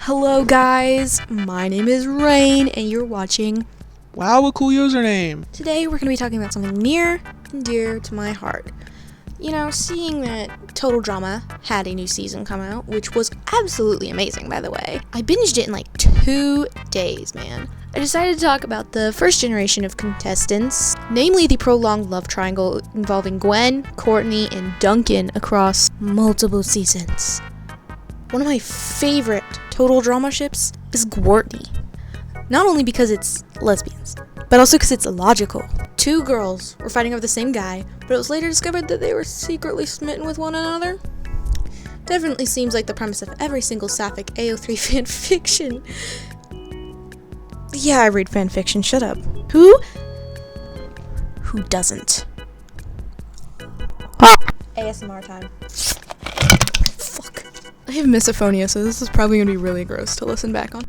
Hello guys, my name is Rain and you're watching Wowacoolusername. Today we're going to be talking about something near and dear to my heart. You know, seeing that Total Drama had a new season come out, which was absolutely amazing, by the way. I binged it in like 2 days, man. I decided to talk about the first generation of contestants, namely the prolonged love triangle involving Gwen, Courtney, and Duncan across multiple seasons. One of my favorite Total Drama ships is Gwourtney. Not only because it's lesbians, but also because it's illogical. 2 girls were fighting over the same guy, but it was later discovered that they were secretly smitten with one another. Definitely seems like the premise of every single sapphic AO3 fanfiction. Yeah, I read fanfiction, shut up. Who doesn't? ASMR time. Fuck. I have misophonia, so this is probably going to be really gross to listen back on.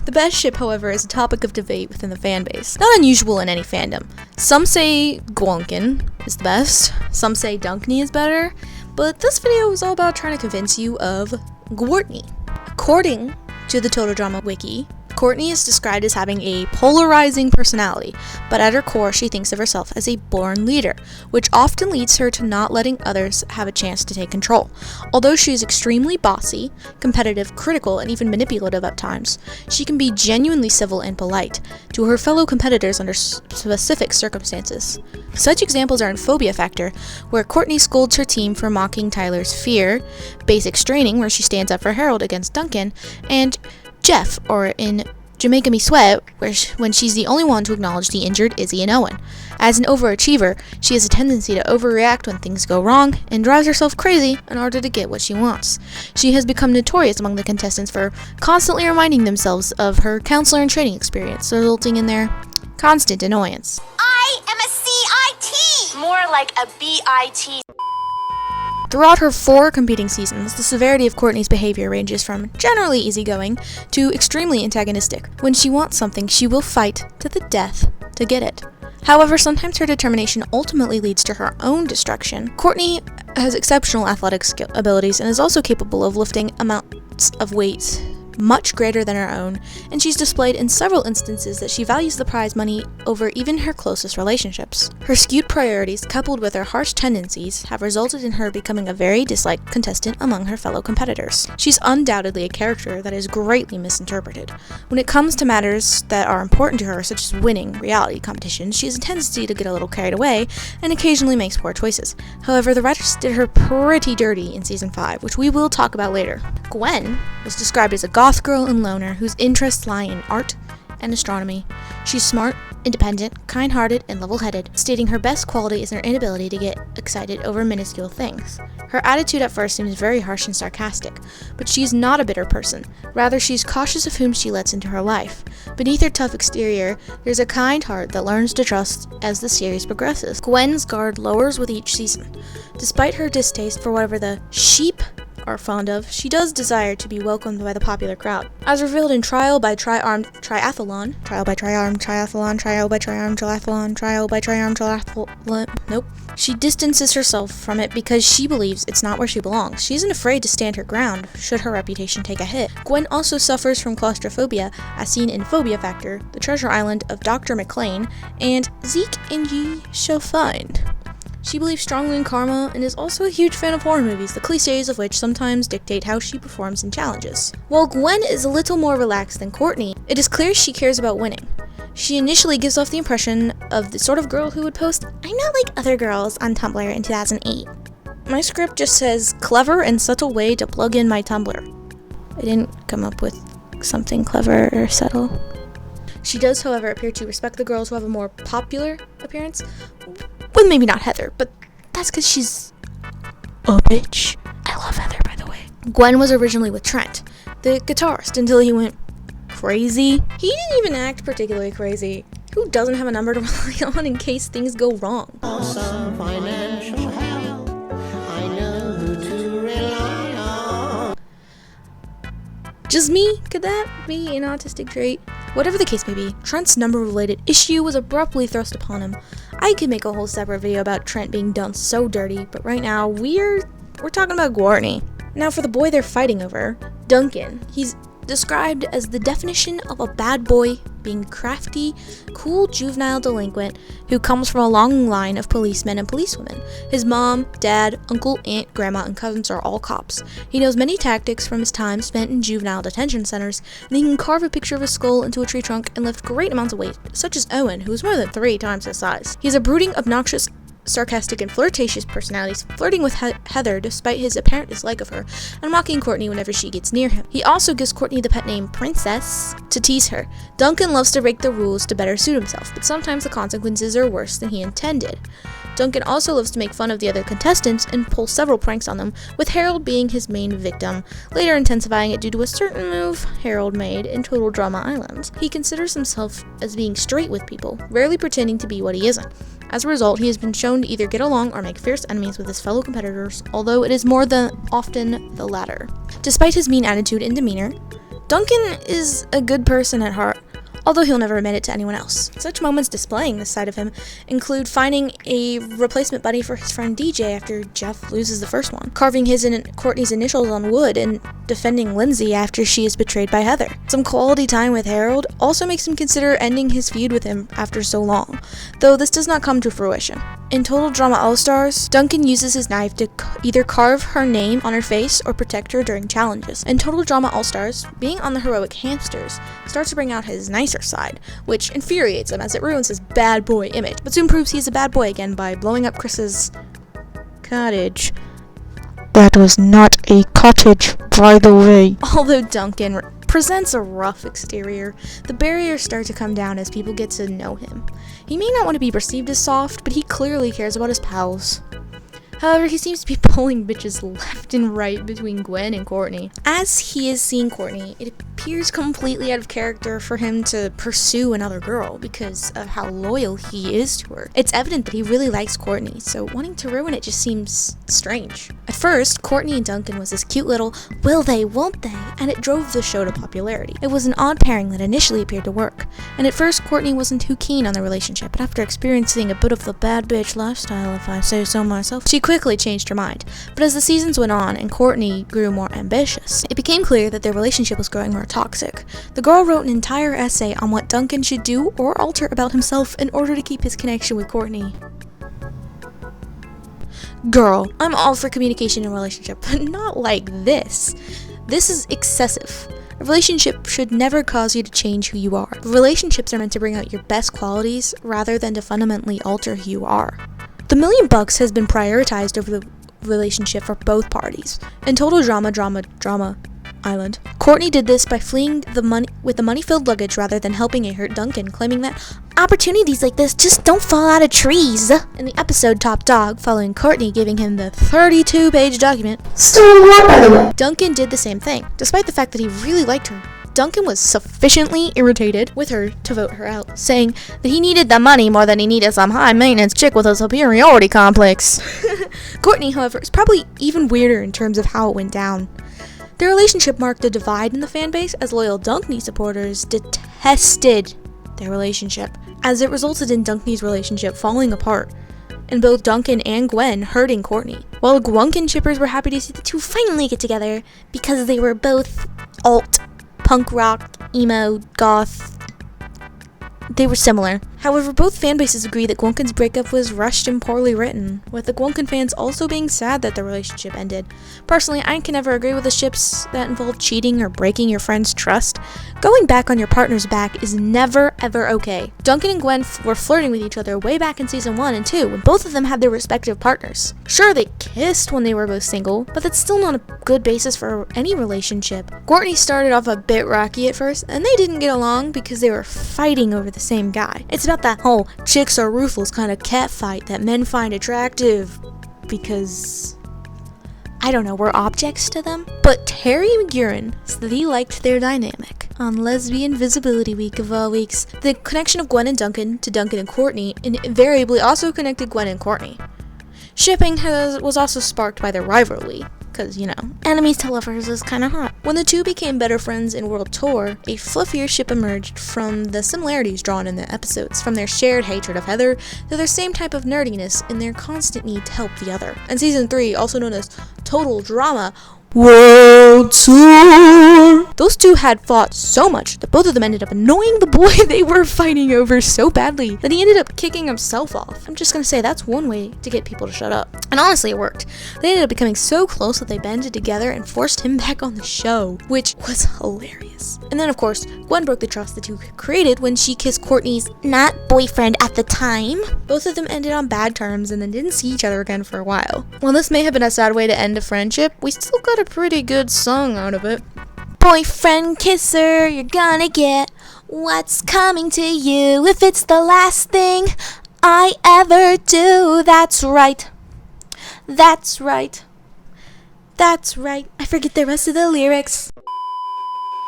The best ship, however, is a topic of debate within the fanbase. Not unusual in any fandom. Some say Duncan is the best, some say Dunkney is better, but this video is all about trying to convince you of Gwartney. According to the Total Drama Wiki, Courtney is described as having a polarizing personality, but at her core she thinks of herself as a born leader, which often leads her to not letting others have a chance to take control. Although she is extremely bossy, competitive, critical, and even manipulative at times, she can be genuinely civil and polite to her fellow competitors under specific circumstances. Such examples are in Phobia Factor, where Courtney scolds her team for mocking Tyler's fear, Basic Straining, where she stands up for Harold against Duncan, and Jeff, or in Jamaica Me Sweat, when she's the only one to acknowledge the injured Izzy and Owen. As an overachiever, she has a tendency to overreact when things go wrong and drives herself crazy in order to get what she wants. She has become notorious among the contestants for constantly reminding themselves of her counselor and training experience, resulting in their constant annoyance. I am a CIT! More like a BIT. Throughout her 4 competing seasons, the severity of Courtney's behavior ranges from generally easygoing to extremely antagonistic. When she wants something, she will fight to the death to get it. However, sometimes her determination ultimately leads to her own destruction. Courtney has exceptional athletic abilities and is also capable of lifting amounts of weight much greater than her own, and she's displayed in several instances that she values the prize money over even her closest relationships. Her skewed priorities, coupled with her harsh tendencies, have resulted in her becoming a very disliked contestant among her fellow competitors. She's undoubtedly a character that is greatly misinterpreted. When it comes to matters that are important to her, such as winning reality competitions, she has a tendency to get a little carried away and occasionally makes poor choices. However, the writers did her pretty dirty in season 5, which we will talk about later. Gwen was described as a goth girl and loner whose interests lie in art and astronomy. She's smart, independent, kind-hearted, and level-headed, stating her best quality is her inability to get excited over minuscule things. Her attitude at first seems very harsh and sarcastic, but she's not a bitter person. Rather, she's cautious of whom she lets into her life. Beneath her tough exterior, there's a kind heart that learns to trust as the series progresses. Gwen's guard lowers with each season. Despite her distaste for whatever the sheep are fond of, she does desire to be welcomed by the popular crowd. As revealed in Trial by Tri-Armed Triathlon, nope. She distances herself from it because she believes it's not where she belongs. She isn't afraid to stand her ground should her reputation take a hit. Gwen also suffers from claustrophobia, as seen in Phobia Factor, The Treasure Island of Dr. McLean, and Zeke and Ye Shall Find. She believes strongly in karma and is also a huge fan of horror movies, the cliches of which sometimes dictate how she performs in challenges. While Gwen is a little more relaxed than Courtney, it is clear she cares about winning. She initially gives off the impression of the sort of girl who would post, "I'm not like other girls" on Tumblr in 2008. My script just says, clever and subtle way to plug in my Tumblr. I didn't come up with something clever or subtle. She does, however, appear to respect the girls who have a more popular appearance, with maybe not Heather, but that's because she's a bitch. I love Heather, by the way. Gwen was originally with Trent, the guitarist, until he went crazy. He didn't even act particularly crazy. Who doesn't have a number to rely on in case things go wrong? Some financial help. I know who to rely on. Just me? Could that be an autistic trait? Whatever the case may be, Trent's number-related issue was abruptly thrust upon him. I could make a whole separate video about Trent being done so dirty, but right now we're talking about Gwartney. Now for the boy they're fighting over, Duncan. He's described as the definition of a bad boy, being crafty, cool juvenile delinquent who comes from a long line of policemen and policewomen. His mom, dad, uncle, aunt, grandma, and cousins are all cops. He knows many tactics from his time spent in juvenile detention centers, and he can carve a picture of a skull into a tree trunk and lift great amounts of weight, such as Owen, who is more than 3 times his size. He has a brooding, obnoxious, sarcastic, and flirtatious personalities, flirting with Heather despite his apparent dislike of her, and mocking Courtney whenever she gets near him. He also gives Courtney the pet name Princess to tease her. Duncan loves to break the rules to better suit himself, but sometimes the consequences are worse than he intended. Duncan also loves to make fun of the other contestants and pull several pranks on them, with Harold being his main victim, later intensifying it due to a certain move Harold made in Total Drama Island. He considers himself as being straight with people, rarely pretending to be what he isn't. As a result, he has been shown to either get along or make fierce enemies with his fellow competitors, although it is more than often the latter. Despite his mean attitude and demeanor, Duncan is a good person at heart, although he'll never admit it to anyone else. Such moments displaying this side of him include finding a replacement buddy for his friend DJ after Jeff loses the first one, carving his and Courtney's initials on wood, and defending Lindsay after she is betrayed by Heather. Some quality time with Harold also makes him consider ending his feud with him after so long, though this does not come to fruition. In Total Drama All-Stars, Duncan uses his knife to either carve her name on her face or protect her during challenges. In Total Drama All-Stars, being on the heroic hamsters starts to bring out his nicer side, which infuriates him as it ruins his bad boy image, but soon proves he's a bad boy again by blowing up Chris's cottage. That was not a cottage, by the way. Although Duncan presents a rough exterior, the barriers start to come down as people get to know him. He may not want to be perceived as soft, but he clearly cares about his pals. However, he seems to be pulling bitches left and right between Gwen and Courtney. As he is seeing Courtney, it appears completely out of character for him to pursue another girl because of how loyal he is to her. It's evident that he really likes Courtney, so wanting to ruin it just seems strange. At first, Courtney and Duncan was this cute little will they, won't they, and it drove the show to popularity. It was an odd pairing that initially appeared to work, and at first Courtney wasn't too keen on the relationship, but after experiencing a bit of the bad bitch lifestyle, if I say so myself, she quickly changed her mind. But as the seasons went on and Courtney grew more ambitious, it became clear that their relationship was growing more toxic. The girl wrote an entire essay on what Duncan should do or alter about himself in order to keep his connection with Courtney. Girl, I'm all for communication in a relationship, but not like this. This is excessive. A relationship should never cause you to change who you are. Relationships are meant to bring out your best qualities rather than to fundamentally alter who you are. The $1 million has been prioritized over the relationship for both parties. In Total Drama Island, Courtney did this by fleeing with the money-filled luggage rather than helping a hurt Duncan, claiming that opportunities like this just don't fall out of trees. In the episode Top Dog, following Courtney giving him the 32-page document, Still what, by the way? Duncan did the same thing. Despite the fact that he really liked her, Duncan was sufficiently irritated with her to vote her out, saying that he needed the money more than he needed some high-maintenance chick with a superiority complex. Courtney, however, is probably even weirder in terms of how it went down. Their relationship marked a divide in the fanbase as loyal Dunkney supporters detested their relationship, as it resulted in Dunkney's relationship falling apart, and both Duncan and Gwen hurting Courtney. While Gwunkin shippers were happy to see the two finally get together because they were both alt, punk rock, emo, goth. They were similar. However, both fanbases agree that Gwunkin's breakup was rushed and poorly written, with the Gwunkin fans also being sad that the relationship ended. Personally, I can never agree with the ships that involve cheating or breaking your friend's trust. Going back on your partner's back is never ever okay. Duncan and Gwen were flirting with each other way back in season 1 and 2 when both of them had their respective partners. Sure, they kissed when they were both single, but that's still not a good basis for any relationship. Gwartney started off a bit rocky at first, and they didn't get along because they were fighting over the same guy. It's about that whole chicks are ruthless kind of catfight that men find attractive because, I don't know, we're objects to them. But Terry McGuiran said that he liked their dynamic. On Lesbian Visibility Week of all weeks, the connection of Gwen and Duncan to Duncan and Courtney invariably also connected Gwen and Courtney. Shipping was also sparked by their rivalry, because, you know, enemies to lovers is kind of hot. When the two became better friends in World Tour, a fluffier ship emerged from the similarities drawn in the episodes, from their shared hatred of Heather to their same type of nerdiness in their constant need to help the other. And Season 3, also known as Total Drama, world tour. Those two had fought so much that both of them ended up annoying the boy they were fighting over so badly that he ended up kicking himself off. I'm just gonna say that's one way to get people to shut up. And honestly, it worked. They ended up becoming so close that they banded together and forced him back on the show, which was hilarious. And then, of course, Gwen broke the trust the two created when she kissed Courtney's not boyfriend at the time. Both of them ended on bad terms and then didn't see each other again for a while. While this may have been a sad way to end a friendship, we still got a pretty good song out of it. Boyfriend kisser, you're gonna get what's coming to you if it's the last thing I ever do. That's right. That's right. That's right. I forget the rest of the lyrics.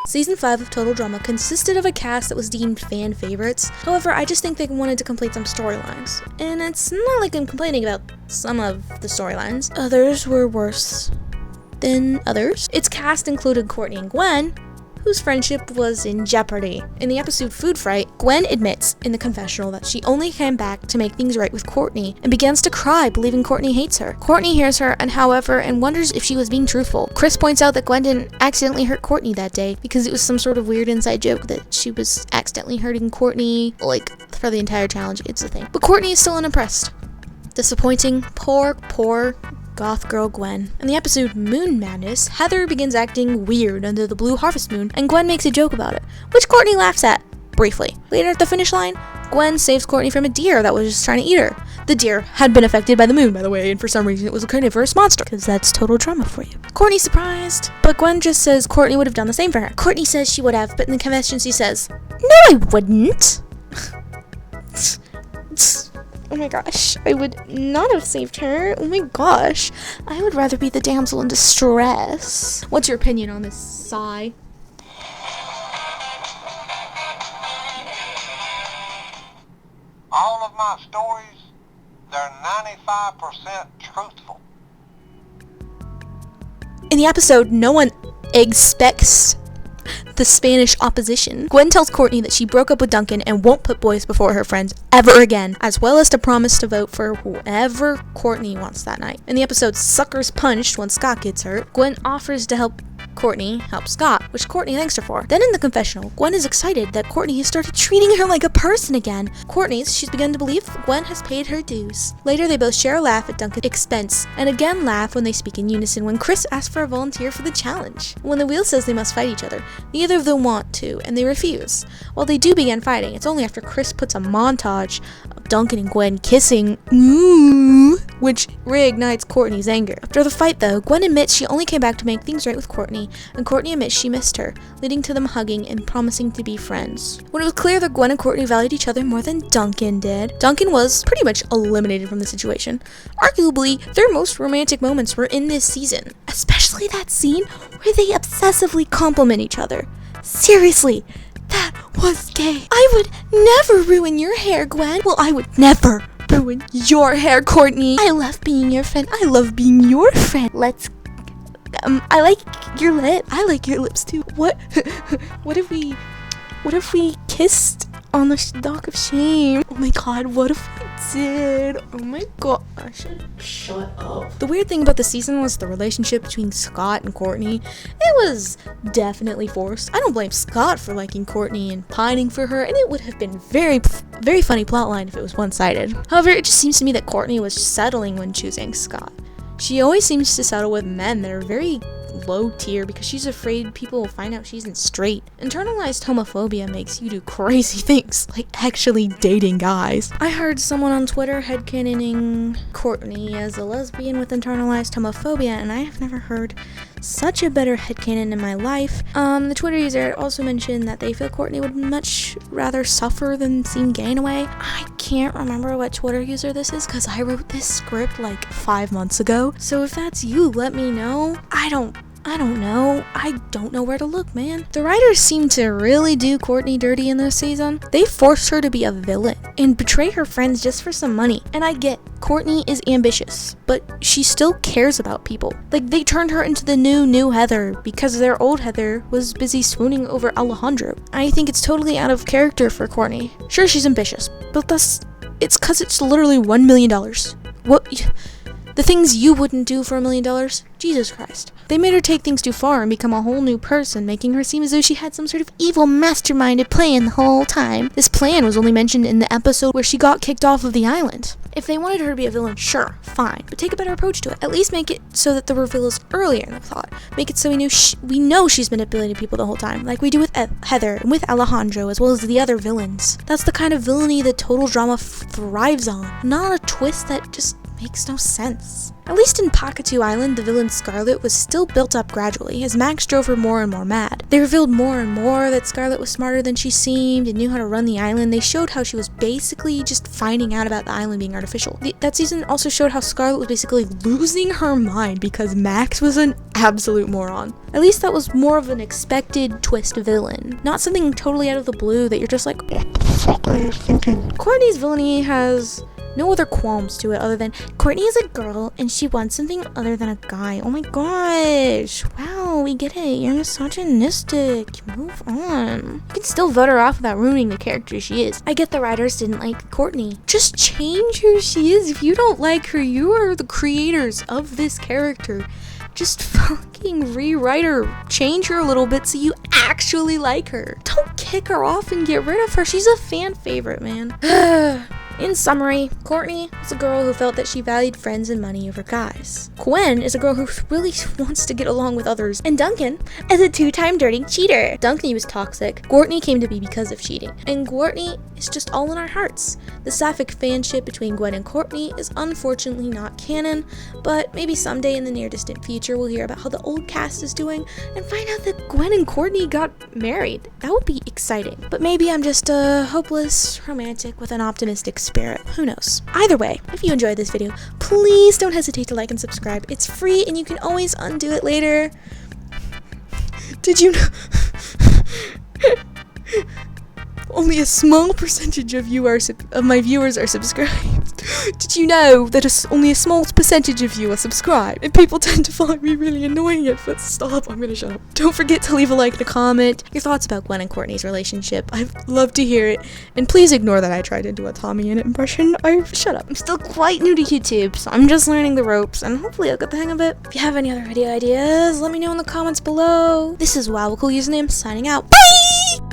Season 5 of Total Drama consisted of a cast that was deemed fan favorites. However, I just think they wanted to complete some storylines. And it's not like I'm complaining about some of the storylines. Others were worse than others. Its cast included Courtney and Gwen, whose friendship was in jeopardy. In the episode Food Fight, Gwen admits in the confessional that she only came back to make things right with Courtney and begins to cry, believing Courtney hates her. Courtney hears her and wonders if she was being truthful. Chris points out that Gwen didn't accidentally hurt Courtney that day because it was some sort of weird inside joke that she was accidentally hurting Courtney, like, for the entire challenge. It's a thing. But Courtney is still unimpressed. Disappointing. Poor goth girl Gwen. In the episode Moon Madness, Heather begins acting weird under the blue harvest moon, and Gwen makes a joke about it, which Courtney laughs at, briefly. Later at the finish line, Gwen saves Courtney from a deer that was just trying to eat her. The deer had been affected by the moon, by the way, and for some reason it was a carnivorous monster, because that's total drama for you. Courtney's surprised, but Gwen just says Courtney would have done the same for her. Courtney says she would have, but in the confession she says, "No, I wouldn't." Oh my gosh, I would not have saved her. Oh my gosh, I would rather be the damsel in distress. What's your opinion on this, Sigh? All of my stories, they're 95% truthful. In the episode, no one expects the Spanish opposition. Gwen tells Courtney that she broke up with Duncan and won't put boys before her friends ever again, as well as to promise to vote for whoever Courtney wants that night. In the episode Suckers Punched when Scott gets hurt, Gwen offers to help Courtney help Scott, which Courtney thanks her for. Then in the confessional, Gwen is excited that Courtney has started treating her like a person again. She's begun to believe Gwen has paid her dues. Later, they both share a laugh at Duncan's expense, and again laugh when they speak in unison when Chris asks for a volunteer for the challenge. When the wheel says they must fight each other, neither of them want to, and they refuse. While they do begin fighting, it's only after Chris puts a montage of Duncan and Gwen kissing, which reignites Courtney's anger. After the fight, though, Gwen admits she only came back to make things right with Courtney, and Courtney admits she missed her, leading to them hugging and promising to be friends. When it was clear that Gwen and Courtney valued each other more than Duncan did, Duncan was pretty much eliminated from the situation. Arguably, their most romantic moments were in this season, especially that scene where they obsessively compliment each other. Seriously, that was gay. I would never ruin your hair, Gwen. Well, I would never ruin your hair, Courtney. I love being your friend. I love being your friend. I like your lip. I like your lips too. What if we kissed on the dock of shame? Oh my god, what if we did? Oh my gosh. Shut up. The weird thing about the season was the relationship between Scott and Courtney. It was definitely forced. I don't blame Scott for liking Courtney and pining for her, and it would have been very funny plotline if it was one-sided. However, it just seems to me that Courtney was settling when choosing Scott. She always seems to settle with men that are very low tier because she's afraid people will find out she isn't straight. Internalized homophobia makes you do crazy things, like actually dating guys. I heard someone on Twitter headcanoning Courtney as a lesbian with internalized homophobia, and I have never heard such a better headcanon in my life. The Twitter user also mentioned that they feel Courtney would much rather suffer than seem gay in a way. I can't remember what Twitter user this is because I wrote this script like 5 months ago. So if that's you, let me know. I don't know. I don't know where to look, man. The writers seem to really do Courtney dirty in this season. They forced her to be a villain and betray her friends just for some money. And I get Courtney is ambitious, but she still cares about people. Like, they turned her into the new Heather because their old Heather was busy swooning over Alejandro. I think it's totally out of character for Courtney. Sure, she's ambitious, but it's because it's literally $1 million. What? The things you wouldn't do for $1 million? Jesus Christ. They made her take things too far and become a whole new person, making her seem as though she had some sort of evil masterminded plan the whole time. This plan was only mentioned in the episode where she got kicked off of the island. If they wanted her to be a villain, sure, fine, but take a better approach to it. At least make it so that the reveal is earlier in the plot. Make it so we know she's manipulating people the whole time, like we do with Heather and with Alejandro, as well as the other villains. That's the kind of villainy that total drama thrives on, not a twist that just makes no sense. At least in Pakatu Island, the villain Scarlet was still built up gradually, as Max drove her more and more mad. They revealed more and more that Scarlet was smarter than she seemed and knew how to run the island. They showed how she was basically just finding out about the island being artificial. That season also showed how Scarlet was basically losing her mind because Max was an absolute moron. At least that was more of an expected twist villain, not something totally out of the blue that you're just like, what the fuck are you thinking? Courtney's villainy has no other qualms to it other than Courtney is a girl and she wants something other than a guy. Oh my gosh. Wow, we get it. You're misogynistic. Move on. You can still vote her off without ruining the character she is. I get the writers didn't like Courtney. Just change who she is. If you don't like her, you are the creators of this character. Just fucking rewrite her. Change her a little bit so you actually like her. Don't kick her off and get rid of her. She's a fan favorite, man. In summary, Courtney is a girl who felt that she valued friends and money over guys. Gwen is a girl who really wants to get along with others. And Duncan is a 2-time dirty cheater. Dunkney was toxic. Gwartney came to be because of cheating. And Gwartney is just all in our hearts. The sapphic fanship between Gwen and Courtney is unfortunately not canon, but maybe someday in the near distant future we'll hear about how the old cast is doing and find out that Gwen and Courtney got married. That would be exciting. But maybe I'm just a hopeless romantic with an optimistic spirit. Who knows? Either way, if you enjoyed this video, please don't hesitate to like and subscribe. It's free and you can always undo it later. Did you know? Only a small percentage of my viewers are subscribed. Did you know that only a small percentage of you are subscribed? And people tend to find me really annoying at first. Stop, I'm gonna shut up. Don't forget to leave a like and a comment. Your thoughts about Gwen and Courtney's relationship. I'd love to hear it. And please ignore that I tried to do a Tommy in it impression. Shut up. I'm still quite new to YouTube, so I'm just learning the ropes, and hopefully I'll get the hang of it. If you have any other video ideas, let me know in the comments below. This is Wowacoolusername signing out. Bye!